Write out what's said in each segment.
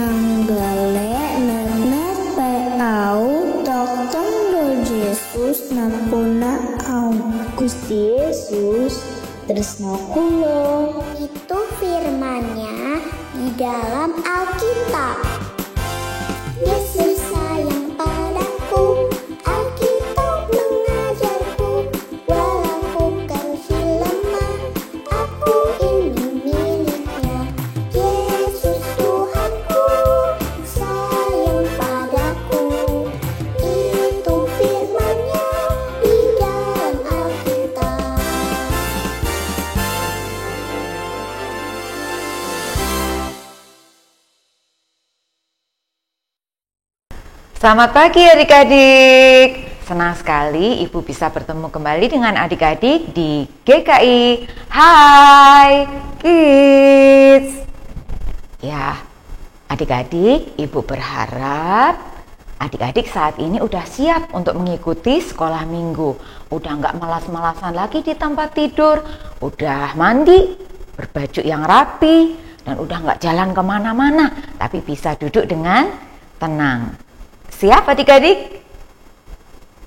Anggale net pau dokter do Yesus napuna au Gusti Yesus tresno kula. Itu firman-Nya di dalam Alkitab. Yesus sayang padaku, Alkitab mengajarku, walau kau lemah, aku ini miliknya. Yesus Tuhanku, sayang padaku, itu firman-Nya di dalam Alkitab. Selamat pagi adik-adik. Senang sekali Ibu bisa bertemu kembali dengan adik-adik di GKI Hai Kids. Ya, adik-adik, Ibu berharap adik-adik saat ini udah siap untuk mengikuti sekolah minggu. Udah nggak malas-malasan lagi di tempat tidur. Udah mandi, berbaju yang rapi, dan udah nggak jalan kemana-mana, tapi bisa duduk dengan tenang. Siap adik-adik?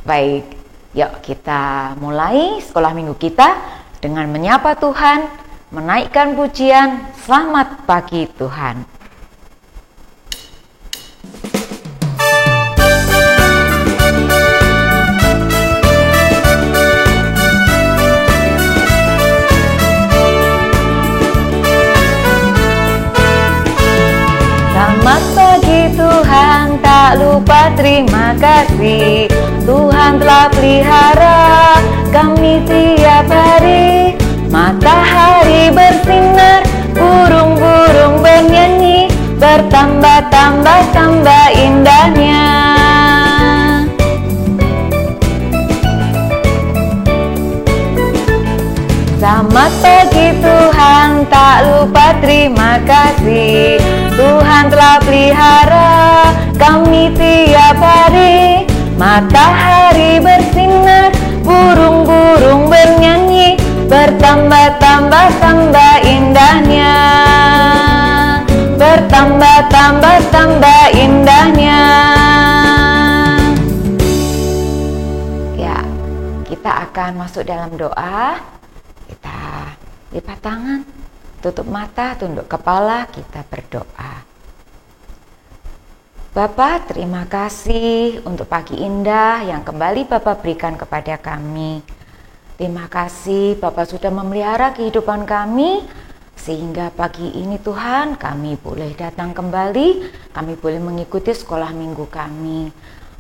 Baik, yuk kita mulai sekolah minggu kita dengan menyapa Tuhan, menaikkan pujian, selamat pagi Tuhan. Selamat pagi Tuhan, tak lupa terima kasih. Tuhan telah pelihara kami tiap hari. Matahari bersinar, burung-burung bernyanyi, bertambah-tambah indahnya. Selamat pagi Tuhan, tak lupa terima kasih. Tuhan telah pelihara kami tiap hari. Matahari bersinar, burung-burung bernyanyi, bertambah-tambah indahnya. Bertambah-tambah indahnya. Ya, kita akan masuk dalam doa. Kita lipat tangan, tutup mata, tunduk kepala, kita berdoa. Bapa, terima kasih untuk pagi indah yang kembali Bapa berikan kepada kami. Terima kasih Bapa sudah memelihara kehidupan kami, sehingga pagi ini Tuhan kami boleh datang kembali, kami boleh mengikuti sekolah minggu kami.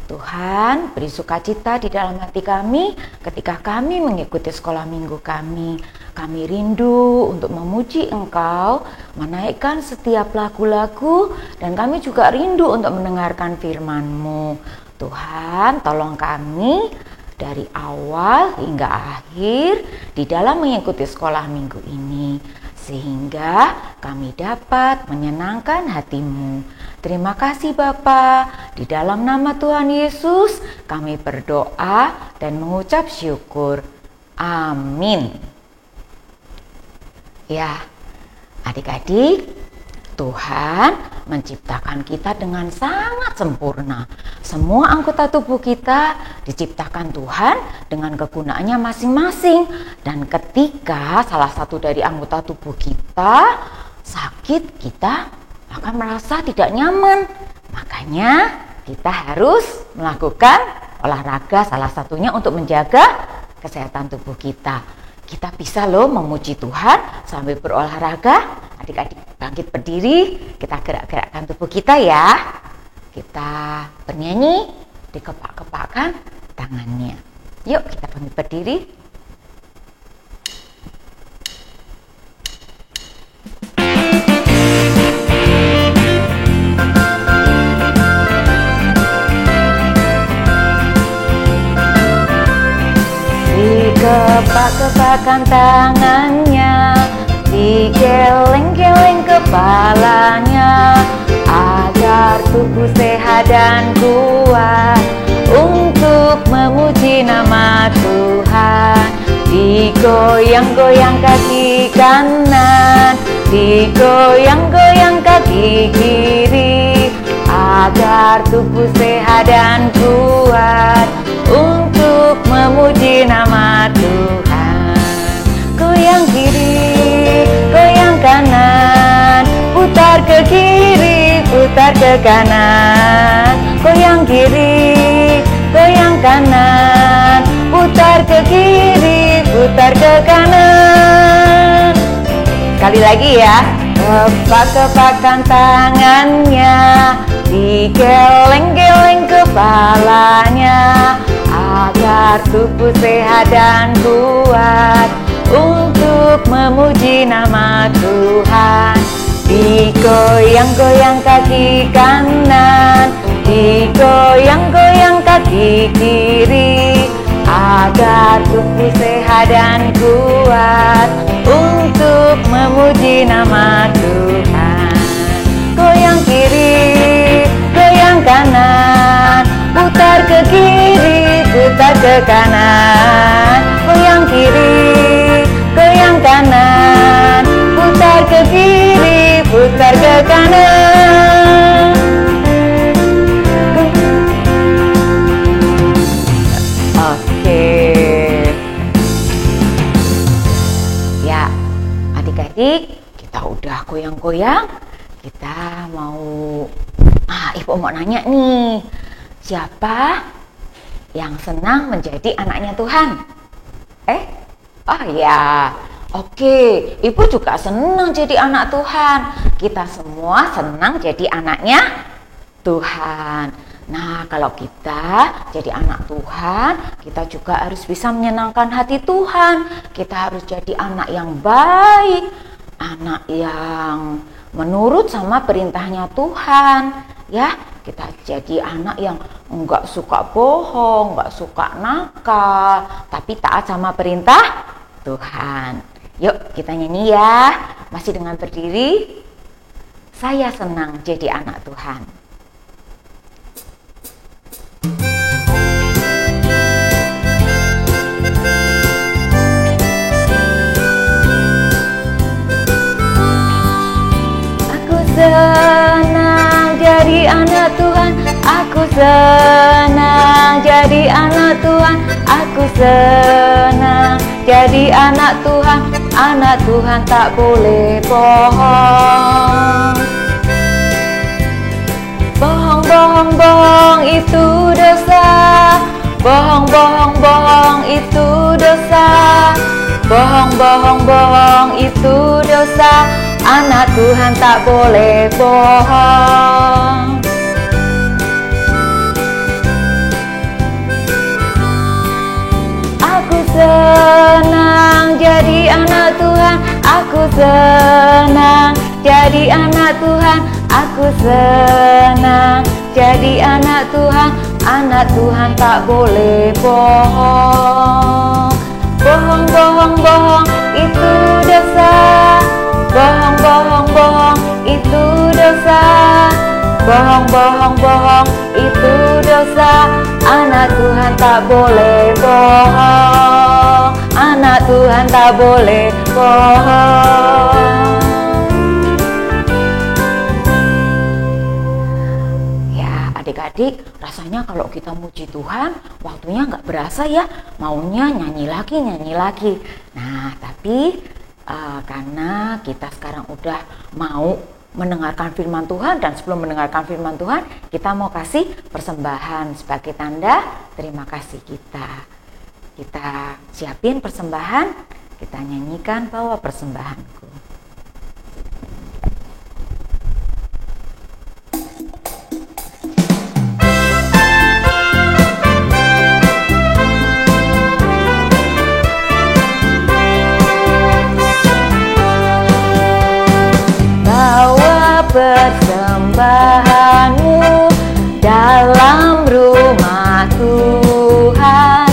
Tuhan, beri sukacita di dalam hati kami ketika kami mengikuti sekolah minggu kami. Kami rindu untuk memuji Engkau, menaikkan setiap lagu-lagu, dan kami juga rindu untuk mendengarkan firman-Mu. Tuhan, tolong kami dari awal hingga akhir di dalam mengikuti sekolah minggu ini, sehingga kami dapat menyenangkan hati-Mu. Terima kasih Bapa. Di dalam nama Tuhan Yesus kami berdoa dan mengucap syukur. Amin. Ya, adik-adik, Tuhan menciptakan kita dengan sangat sempurna. Semua anggota tubuh kita diciptakan Tuhan dengan kegunaannya masing-masing. Dan ketika salah satu dari anggota tubuh kita sakit, kita akan merasa tidak nyaman. Makanya kita harus melakukan olahraga, salah satunya untuk menjaga kesehatan tubuh kita. Kita bisa loh memuji Tuhan sambil berolahraga. Adik-adik bangkit berdiri, kita gerak-gerakkan tubuh kita ya. Kita bernyanyi, dikepak-kepakkan tangannya. Yuk kita bangkit berdiri. Dikepak-kepakkan tangannya, digeleng-geleng kepalanya, agar tubuh sehat dan kuat untuk memuji nama Tuhan. Digoyang-goyang kaki kanan, digoyang-goyang kaki kiri, putar ke kanan, goyang kiri, goyang kanan, putar ke kiri, putar ke kanan. Sekali lagi ya. Kepak-kepakan tangannya, digeleng-geleng kepalanya, agar tubuh sehat dan kuat untuk memuji nama Tuhan. Digoyang-goyang kaki kanan, digoyang-goyang kaki kiri, agar tubuh sehat dan kuat untuk memuji nama Tuhan. Goyang kiri, goyang kanan, putar ke kiri, putar ke kanan. Goyang kiri, goyang kanan, putar ke kiri, putar ke kanan. Ya, adik-adik, kita udah goyang-goyang. Kita mau, Ibu mau nanya nih, siapa yang senang menjadi anaknya Tuhan? Oh ya, oke, Ibu juga senang jadi anak Tuhan. Kita semua senang jadi anaknya Tuhan. Nah, kalau kita jadi anak Tuhan, kita juga harus bisa menyenangkan hati Tuhan. Kita harus jadi anak yang baik, anak yang menurut sama perintahnya Tuhan. Ya, kita jadi anak yang enggak suka bohong, enggak suka nakal, tapi taat sama perintah Tuhan. Yuk, kita nyanyi ya. Masih dengan berdiri. Saya senang jadi anak Tuhan. Senang jadi anak Tuhan, aku senang jadi anak Tuhan, aku senang jadi anak Tuhan. Anak Tuhan tak boleh bohong. Bohong, bohong, bohong itu dosa. Bohong, bohong, bohong itu dosa. Bohong, bohong, bohong itu dosa. Anak Tuhan tak boleh bohong. Aku senang jadi anak Tuhan, aku senang jadi anak Tuhan, aku senang jadi anak Tuhan. Anak Tuhan tak boleh bohong. Bohong, bohong, bohong itu dosa. Bohong, bohong, bohong itu dosa. Bohong, bohong, bohong itu dosa. Anak Tuhan tak boleh bohong. Anak Tuhan tak boleh bohong. Ya, adik-adik, rasanya kalau kita muji Tuhan, waktunya nggak berasa ya. Maunya nyanyi lagi. Nah, tapi karena kita sekarang udah mau mendengarkan firman Tuhan, dan sebelum mendengarkan firman Tuhan, kita mau kasih persembahan sebagai tanda terima kasih kita. Kita siapin persembahan, kita nyanyikan Bawa Persembahanku. Persembahanmu dalam rumah Tuhan,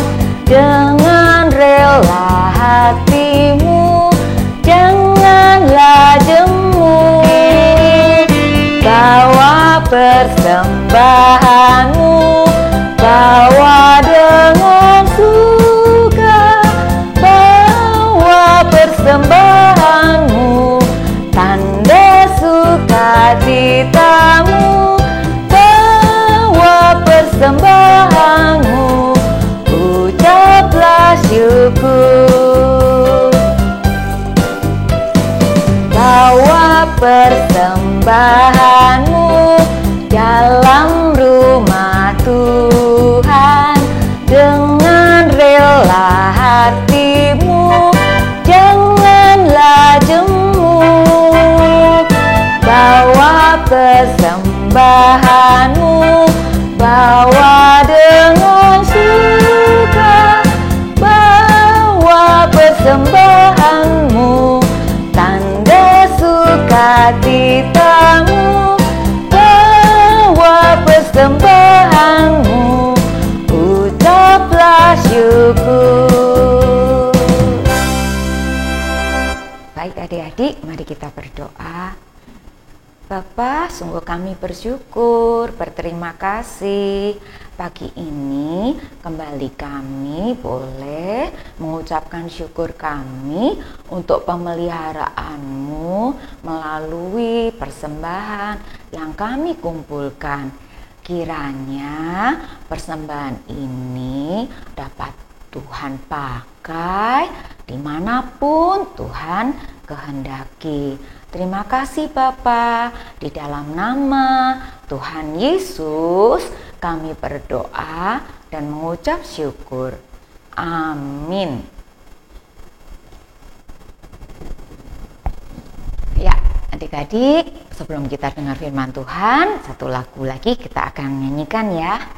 dengan rela hatimu, janganlah jemu. Bawa persembahanmu, bawa dengan suka. Bawa persembahanmu, tanda sukacitamu. Bawa persembahanmu, ucaplah syukur. Bawa persembahanmu, persembahanmu, bawa dengan suka, bawa persembahanmu, tanda sukacitamu, bawa persembahanmu, ucaplah syukur. Baik adik-adik, mari kita berdoa. Bapa, sungguh kami bersyukur, berterima kasih. Pagi ini kembali kami boleh mengucapkan syukur kami untuk pemeliharaanmu melalui persembahan yang kami kumpulkan. Kiranya persembahan ini dapat Tuhan pakai dimanapun Tuhan kehendaki. Terima kasih Bapa, di dalam nama Tuhan Yesus kami berdoa dan mengucap syukur. Amin. Ya, adik-adik, sebelum kita dengar firman Tuhan, satu lagu lagi kita akan nyanyikan ya.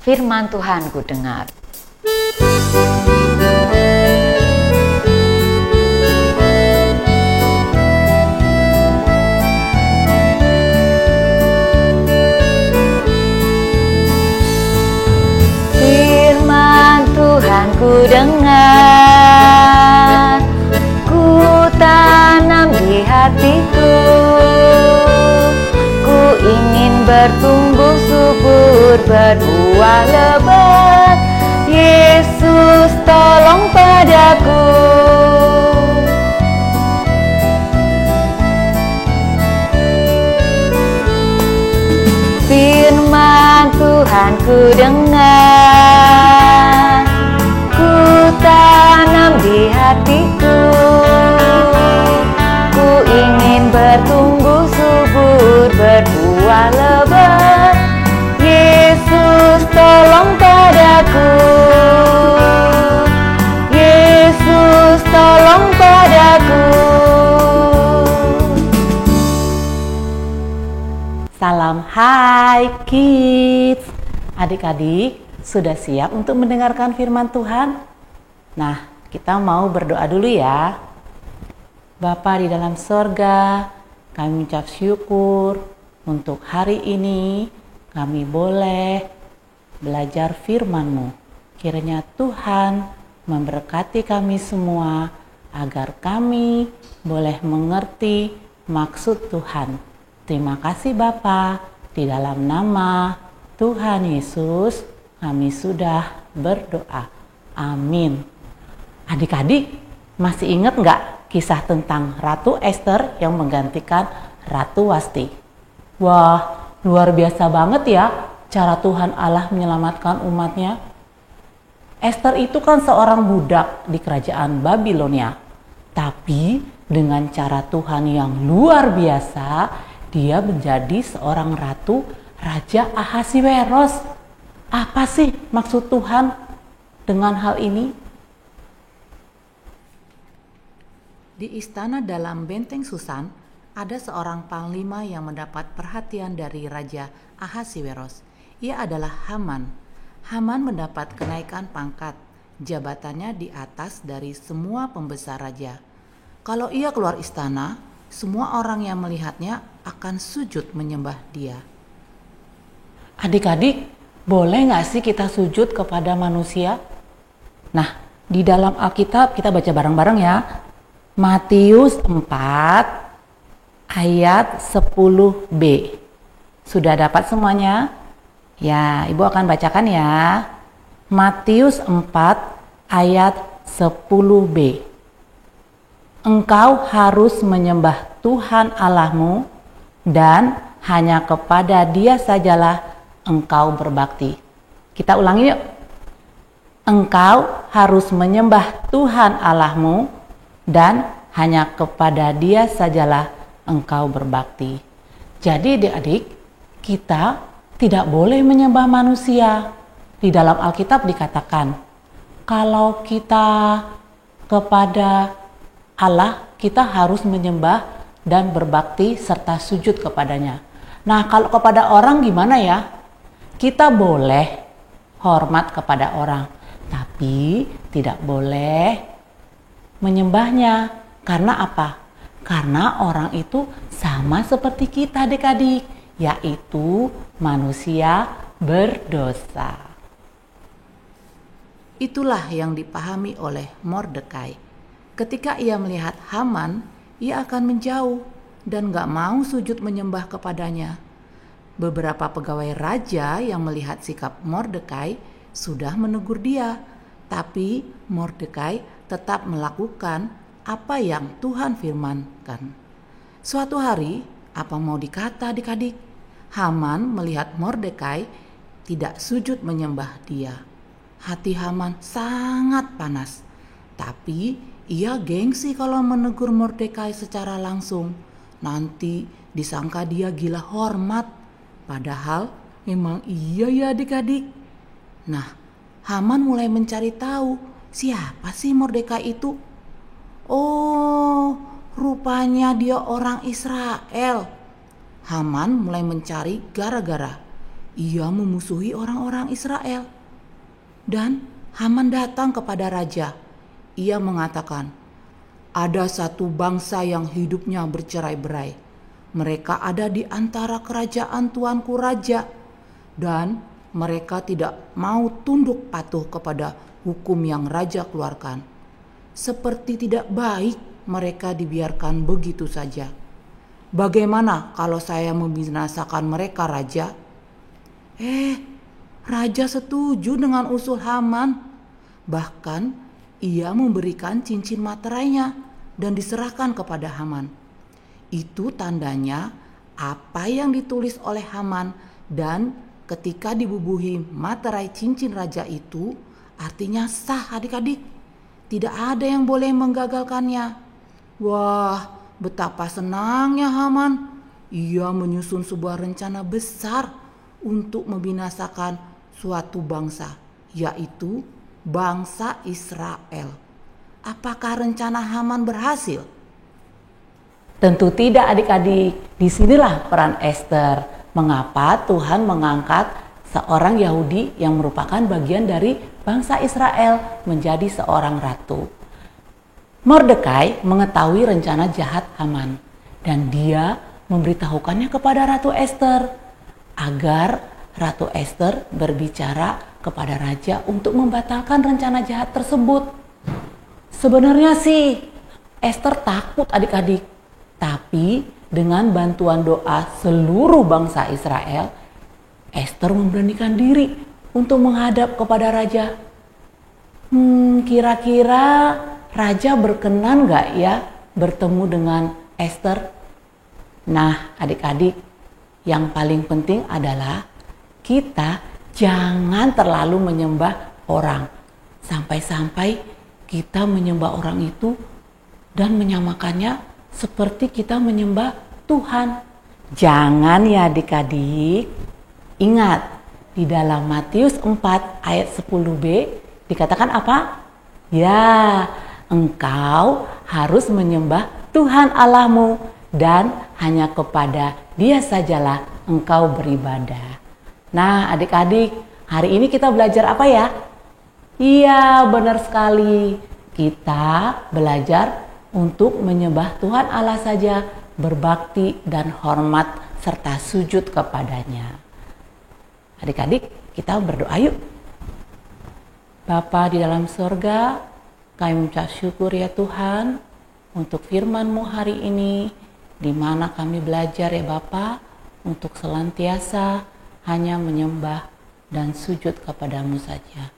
Firman Tuhan ku dengar. Tuhan ku dengar, ku tanam di hatiku, ku ingin bertumbuh subur, berbuah lebat. Yesus tolong padaku. Firman Tuhan ku dengar, ku tanam di hatiku, ku ingin bertumbuh subur, berbuah lebat. Yesus tolong padaku, Yesus tolong padaku. Salam hai kids. Adik-adik, sudah siap untuk mendengarkan firman Tuhan? Nah, kita mau berdoa dulu ya. Bapa di dalam sorga, kami ucap syukur untuk hari ini kami boleh belajar firman-Mu. Kiranya Tuhan memberkati kami semua agar kami boleh mengerti maksud Tuhan. Terima kasih Bapa, di dalam nama Tuhan Yesus kami sudah berdoa. Amin. Adik-adik, masih ingat nggak kisah tentang Ratu Esther yang menggantikan Ratu Wasti? Wah, luar biasa banget ya cara Tuhan Allah menyelamatkan umatnya. Esther itu kan seorang budak di kerajaan Babilonia. Tapi dengan cara Tuhan yang luar biasa, dia menjadi seorang ratu, Raja Ahasiweros. Apa sih maksud Tuhan dengan hal ini? Di istana dalam benteng Susan, ada seorang panglima yang mendapat perhatian dari Raja Ahasiweros. Ia adalah Haman. Haman mendapat kenaikan pangkat, jabatannya di atas dari semua pembesar raja. Kalau ia keluar istana, semua orang yang melihatnya akan sujud menyembah dia. Adik-adik, boleh nggak sih kita sujud kepada manusia? Nah, di dalam Alkitab kita baca bareng-bareng ya. Matius 4 ayat 10b. Sudah dapat semuanya? Ya, Ibu akan bacakan ya. Matius 4 ayat 10b. Engkau harus menyembah Tuhan Allahmu dan hanya kepada Dia sajalah engkau berbakti. Kita ulangi yuk. Engkau harus menyembah Tuhan Allahmu dan hanya kepada Dia sajalah engkau berbakti. Jadi adik-adik, kita tidak boleh menyembah manusia. Di dalam Alkitab dikatakan, kalau kita kepada Allah, kita harus menyembah dan berbakti serta sujud kepadanya. Nah, kalau kepada orang gimana ya? Kita boleh hormat kepada orang, tapi tidak boleh menyembahnya. Karena apa? Karena orang itu sama seperti kita adik-adik, yaitu manusia berdosa. Itulah yang dipahami oleh Mordekai. Ketika ia melihat Haman, ia akan menjauh dan gak mau sujud menyembah kepadanya. Beberapa pegawai raja yang melihat sikap Mordekai sudah menegur dia, tapi Mordekai tetap melakukan apa yang Tuhan firmankan. Suatu hari, apa mau dikata adik-adik, Haman melihat Mordekai tidak sujud menyembah dia. Hati Haman sangat panas, tapi ia gengsi kalau menegur Mordekai secara langsung. Nanti disangka dia gila hormat, padahal memang iya ya adik-adik. Nah, Haman mulai mencari tahu siapa sih Mordekai itu. Oh, rupanya dia orang Israel. Haman mulai mencari gara-gara. Ia memusuhi orang-orang Israel. Dan Haman datang kepada raja. Ia mengatakan, ada satu bangsa yang hidupnya bercerai-berai. Mereka ada di antara kerajaan tuanku raja. Dan mereka tidak mau tunduk patuh kepada hukum yang raja keluarkan. Seperti tidak baik mereka dibiarkan begitu saja. Bagaimana kalau saya membinasakan mereka, raja? Raja setuju dengan usul Haman. Bahkan ia memberikan cincin materainya dan diserahkan kepada Haman. Itu tandanya apa yang ditulis oleh Haman, dan ketika dibubuhi materai cincin raja itu artinya sah adik-adik. Tidak ada yang boleh menggagalkannya. Wah, betapa senangnya Haman. Ia menyusun sebuah rencana besar untuk membinasakan suatu bangsa, yaitu bangsa Israel. Apakah rencana Haman berhasil? Tentu tidak adik-adik. Disinilah peran Ester. Mengapa Tuhan mengangkat seorang Yahudi yang merupakan bagian dari bangsa Israel menjadi seorang ratu. Mordekai mengetahui rencana jahat Haman dan dia memberitahukannya kepada Ratu Ester agar Ratu Ester berbicara kepada raja untuk membatalkan rencana jahat tersebut. Sebenarnya sih Ester takut adik-adik, tapi dengan bantuan doa seluruh bangsa Israel, Ester memberanikan diri untuk menghadap kepada raja. Kira-kira raja berkenan gak ya bertemu dengan Ester? Nah adik-adik, yang paling penting adalah kita jangan terlalu menyembah orang. Sampai-sampai kita menyembah orang itu dan menyamakannya seperti kita menyembah Tuhan. Jangan ya adik-adik. Ingat, di dalam Matius 4 ayat 10b dikatakan apa? Ya, engkau harus menyembah Tuhan Allahmu dan hanya kepada Dia sajalah engkau beribadah. Nah adik-adik, hari ini kita belajar apa ya? Iya, benar sekali. Kita belajar untuk menyembah Tuhan Allah saja, berbakti dan hormat serta sujud kepadanya. Adik-adik, kita berdoa yuk. Bapa di dalam surga, kami mengucap syukur ya Tuhan untuk firman-Mu hari ini, di mana kami belajar ya Bapa untuk senantiasa hanya menyembah dan sujud kepadamu saja.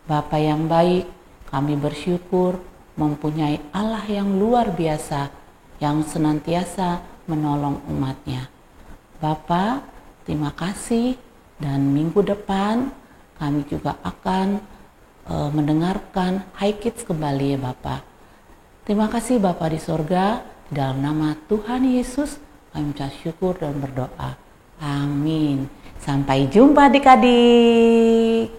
Bapa yang baik, kami bersyukur mempunyai Allah yang luar biasa yang senantiasa menolong umatnya. Bapa, terima kasih, dan minggu depan kami juga akan mendengarkan High Kids kembali ya Bapa. Terima kasih Bapa di surga, dalam nama Tuhan Yesus kami mengucap syukur dan berdoa. Amin. Sampai jumpa adik-adik.